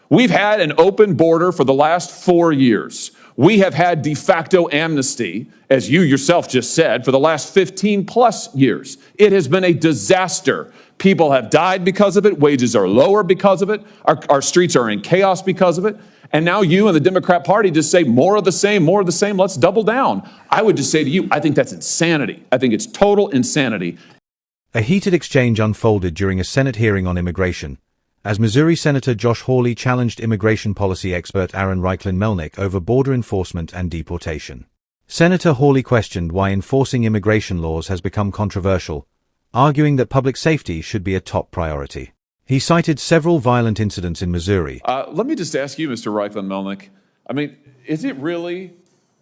We've had an open border for the last 4 years. We have had de facto amnesty, as you yourself just said, for the last 15 plus years. It has been a disaster. People have died because of it. Wages are lower because of it. Our streets are in chaos because of it. And now you and the Democrat Party just say more of the same, more of the same. Let's double down. I would just say to you, I think that's insanity. I think it's total insanity. A heated exchange unfolded during a Senate hearing on immigration, as Missouri Senator Josh Hawley challenged immigration policy expert Aaron Reichlin-Melnick over border enforcement and deportation. Senator Hawley questioned why enforcing immigration laws has become controversial, arguing that public safety should be a top priority. He cited several violent incidents in Missouri. Let me just ask you, Mr. Reichlin-Melnick, I mean, is it really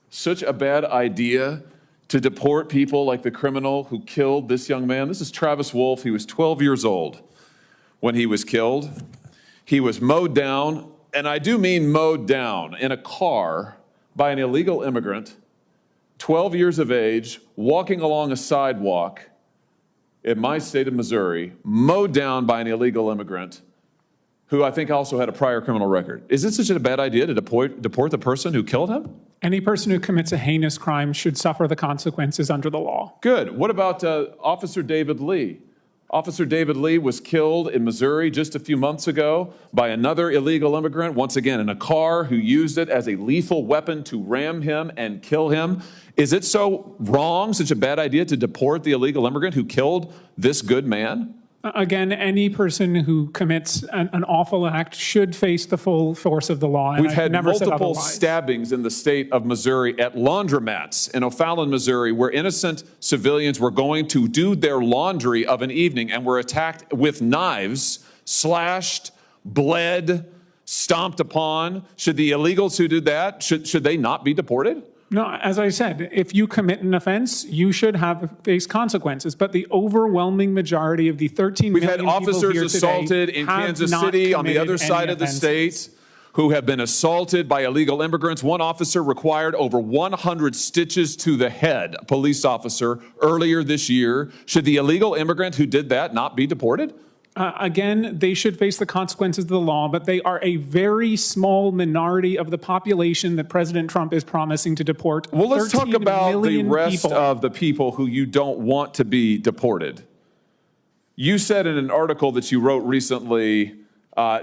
such a bad idea to deport people like the criminal who killed this young man? This is Travis Wolf. He was 12 years old when he was killed. He was mowed down, and I do mean mowed down, in a car by an illegal immigrant, 12 years of age, walking along a sidewalk in my state of Missouri, mowed down by an illegal immigrant who I think also had a prior criminal record. Is it such a bad idea to deport the person who killed him? Any person who commits a heinous crime should suffer the consequences under the law. Good. What about Officer David Lee? Officer David Lee was killed in Missouri just a few months ago by another illegal immigrant, once again in a car, who used it as a lethal weapon to ram him and kill him. Is it so wrong, such a bad idea to deport the illegal immigrant who killed this good man? Again, any person who commits an awful act should face the full force of the law. We've had multiple stabbings in the state of Missouri at laundromats in O'Fallon, Missouri, where innocent civilians were going to do their laundry of an evening and were attacked with knives, slashed, bled, stomped upon. Should the illegals who did that, should they not be deported? No, as I said, if you commit an offense, you should face consequences. But the overwhelming majority of the 13 million people here today We've had officers assaulted in Kansas City on the other side of the state who have been assaulted by illegal immigrants. One officer required over 100 stitches to the head, a police officer, earlier this year. Should the illegal immigrant who did that not be deported? Again, they should face the consequences of the law, but they are a very small minority of the population that President Trump is promising to deport. Well, let's talk about the rest of the people who you don't want to be deported. You said in an article that you wrote recently,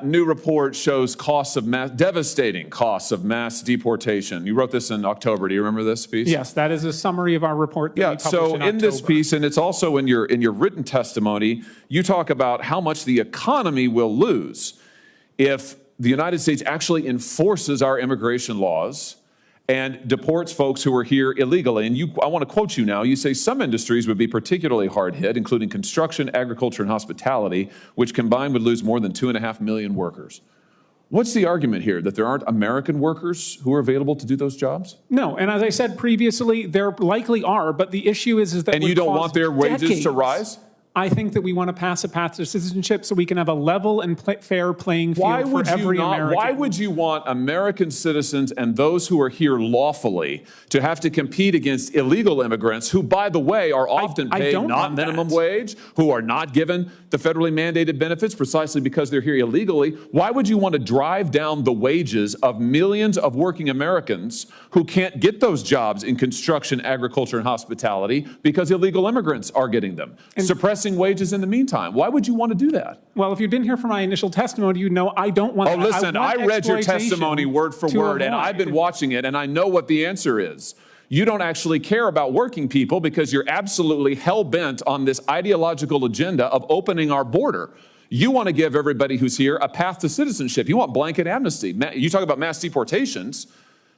new report shows devastating costs of mass deportation. You wrote this in October. Do you remember this piece? Yes, that is a summary of our report that we published so in in this October. piece, and it's also in your written testimony, you talk about how much the economy will lose if the United States actually enforces our immigration laws and deports folks who are here illegally. And I want to quote you now. You say some industries would be particularly hard hit, including construction, agriculture, and hospitality, which combined would lose more than 2.5 million workers. What's the argument here, that there aren't American workers who are available to do those jobs? No, and as I said previously, there likely are, but the issue is that— And you don't want their wages to rise? I think that we want to pass a path to citizenship so we can have a level and fair playing field for every American. Why would you want American citizens and those who are here lawfully to have to compete against illegal immigrants who, by the way, are often paid not minimum wage, who are not given the federally mandated benefits precisely because they're here illegally? Why would you want to drive down the wages of millions of working Americans who can't get those jobs in construction, agriculture, and hospitality because illegal immigrants are getting them? Suppressing wages in the meantime. Why would you want to do that? Well, if you didn't hear from my initial testimony, you know I don't want that. Oh, listen, I read your testimony word for word, and I've been watching it, and I know what the answer is. You don't actually care about working people because you're absolutely hell-bent on this ideological agenda of opening our border. You want to give everybody who's here a path to citizenship. You want blanket amnesty. You talk about mass deportations.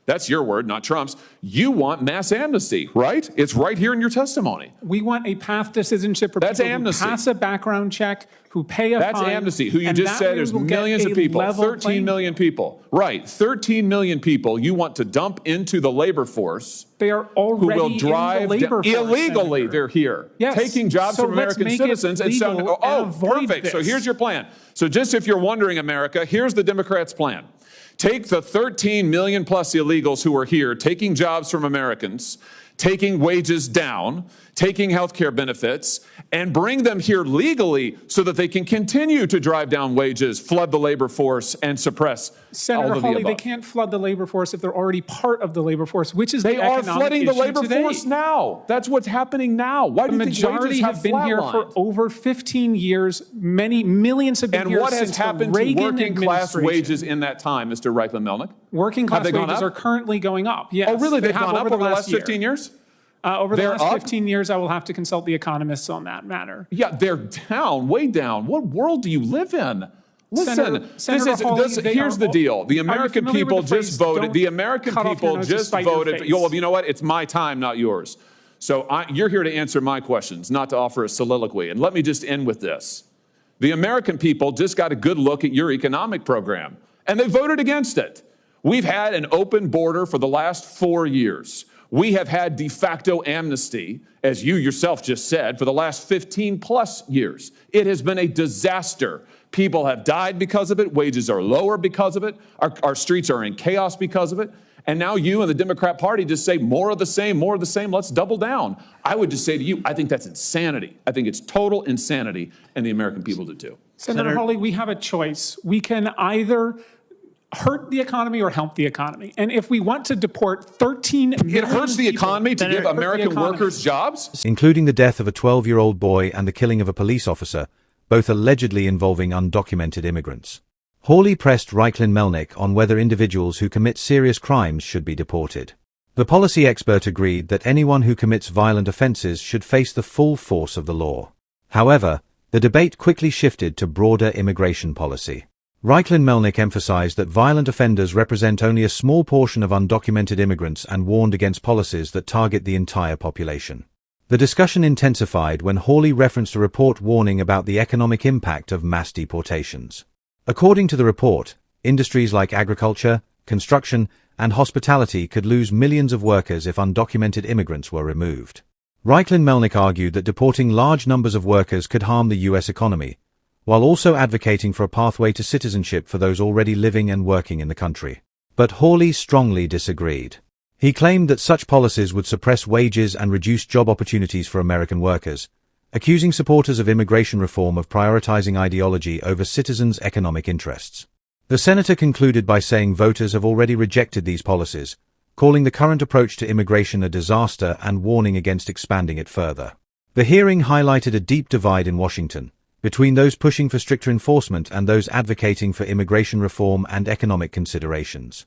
That's your word, not Trump's. You want mass amnesty, right? It's right here in your testimony. We want a path to citizenship for people who pass a background check, who pay a fine. That's amnesty, who you just said is millions of people, 13 million people. Right, 13 million people you want to dump into the labor force. They are already who will drive in the labor force, illegally, Senator. They're here, yes. taking jobs from American citizens. And perfect. So here's your plan. So just if you're wondering, America, here's the Democrats' plan. Take the 13 million plus illegals who are here, taking jobs from Americans, taking wages down, taking health care benefits, and bring them here legally so that they can continue to drive down wages, flood the labor force, and suppress all Senator of the Hawley, they above. can't flood the labor force if they're already part of the labor force, which is They the are economic flooding the issue labor today. force now. That's what's happening now. Why do The you think majority wages have been here for flatlined? over 15 years. Many millions have been And here what has since the happened to Reagan working class administration. wages in that time, Mr. Reichlin-Melnick? Working class they gone wages up? are currently going up. Yes, Oh, really? They've have gone up over the last year. 15 years? Over the They're last up? 15 years, I will have to consult the economists on that matter. Yeah, they're down, way down. What world do you live in? Listen, Senator Hawley, they here's are the all- deal. The Are you American familiar with people the phrase, just voted. "Don't The American cut off your people nose to just spite your voted. face"? Well, you know what? It's my time, not yours. So you're here to answer my questions, not to offer a soliloquy. And let me just end with this. The American people just got a good look at your economic program, and they voted against it. We've had an open border for the last 4 years. We have had de facto amnesty, as you yourself just said, for the last 15 plus years. It has been a disaster. People have died because of it. Wages are lower because of it. Our streets are in chaos because of it. And now you and the Democrat Party just say more of the same, more of the same. Let's double down. I would just say to you, I think that's insanity. I think it's total insanity, and the American people do too. Senator Hawley, we have a choice. We can either hurt the economy or help the economy. And if we want to deport 13 million It hurts the people- economy to give Hurt the American economy. workers jobs? including the death of a 12-year-old boy and the killing of a police officer, both allegedly involving undocumented immigrants. Hawley pressed Reichlin-Melnick on whether individuals who commit serious crimes should be deported. The policy expert agreed that anyone who commits violent offenses should face the full force of the law. However, the debate quickly shifted to broader immigration policy. Reichlin-Melnick emphasized that violent offenders represent only a small portion of undocumented immigrants and warned against policies that target the entire population. The discussion intensified when Hawley referenced a report warning about the economic impact of mass deportations. According to the report, industries like agriculture, construction, and hospitality could lose millions of workers if undocumented immigrants were removed. Reichlin-Melnick argued that deporting large numbers of workers could harm the U.S. economy, while also advocating for a pathway to citizenship for those already living and working in the country. But Hawley strongly disagreed. He claimed that such policies would suppress wages and reduce job opportunities for American workers, accusing supporters of immigration reform of prioritizing ideology over citizens' economic interests. The senator concluded by saying voters have already rejected these policies, calling the current approach to immigration a disaster and warning against expanding it further. The hearing highlighted a deep divide in Washington, between those pushing for stricter enforcement and those advocating for immigration reform and economic considerations.